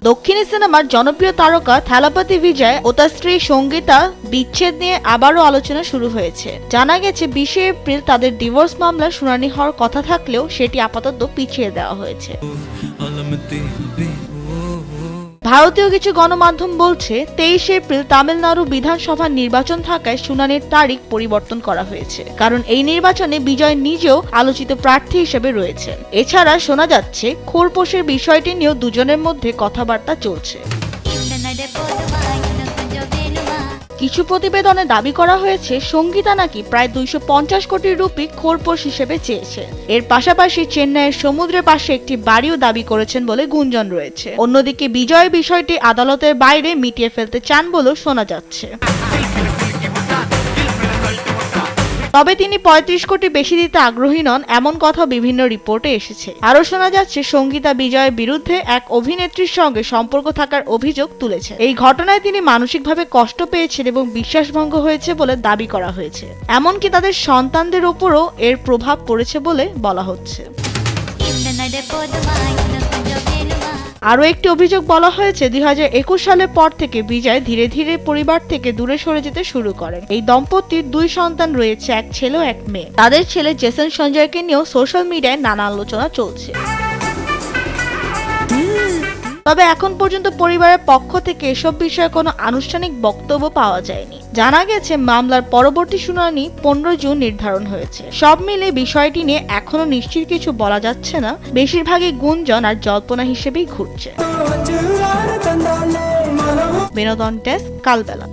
দক্ষিণী সিনেমার জনপ্রিয় তারকা থালাপতি বিজয় ও তার স্ত্রী সঙ্গীতা বিচ্ছেদ নিয়ে আবারও আলোচনা শুরু হয়েছে। জানা গেছে 20 এপ্রিল তাদের ডিভোর্স মামলার শুনানি হওয়ার কথা থাকলেও সেটি আপাতত পিছিয়ে দেওয়া হয়েছে। ভারতীয় কিছু গণমাধ্যম বলছে 23 এপ্রিল তামিলনাড়ু বিধানসভা নির্বাচন থাকায় শুনানির তারিখ পরিবর্তন করা হয়েছে, কারণ এই নির্বাচনে বিজয় নিজেও আলোচিত প্রার্থী হিসেবে রয়েছেন। এছাড়া শোনা যাচ্ছে খোরপোশের বিষয়টি নিয়েও দুজনের মধ্যে কথাবার্তা চলছে। কিছু প্রতিবেদনে দাবি করা হয়েছে সঙ্গীতা নাকি প্রায় 250 কোটি রুপি খোরপোশ হিসেবে চেয়েছে। এর পাশাপাশি চেন্নাইয়ের সমুদ্রের পাশে একটি বাড়িও দাবি করেছেন বলে গুঞ্জন রয়েছে। অন্যদিকে বিজয় বিষয়টি আদালতের বাইরে মিটিয়ে ফেলতে চান বলেও শোনা যাচ্ছে। তবে তিনি 35 কোটি বেশি দিতে আগ্রহী নন এমন কথা বিভিন্ন রিপোর্টে এসেছে। আরও শোনা যাচ্ছে সঙ্গীতা বিজয়ের বিরুদ্ধে এক অভিনেত্রীর সঙ্গে সম্পর্ক থাকার অভিযোগ তুলেছেন। এই ঘটনায় তিনি মানসিকভাবে কষ্ট পেয়েছেন এবং বিশ্বাসভঙ্গ হয়েছে বলে দাবি করা হয়েছে। এমনকি তাদের সন্তানদের উপরও এর প্রভাব পড়েছে বলে বলা হচ্ছে। আরও একটি অভিযোগ বলা হয়েছে 2021 সালের পর থেকে বিজয় ধীরে ধীরে পরিবার থেকে দূরে সরে যেতে শুরু করেন। এই দম্পতির 2 সন্তান রয়েছে, এক ছেলে ও এক মেয়ে। তাদের ছেলে জেসন সঞ্জয়কে নিয়েও সোশ্যাল মিডিয়ায় নানা আলোচনা চলছে। তবে এখন পর্যন্ত পরিবারের পক্ষ থেকে এসব বিষয়ে কোনো আনুষ্ঠানিক বক্তব্য পাওয়া যায়নি। জানা গেছে মামলার পরবর্তী শুনানি 15 জুন নির্ধারণ হয়েছে। সব মিলে বিষয়টি নিয়ে এখনো নিশ্চিত কিছু বলা যাচ্ছে না, বেশিরভাগই গুঞ্জন আর জল্পনা হিসেবেই ঘুরছে। বিনোদন ডেস্ক, কালবেলা।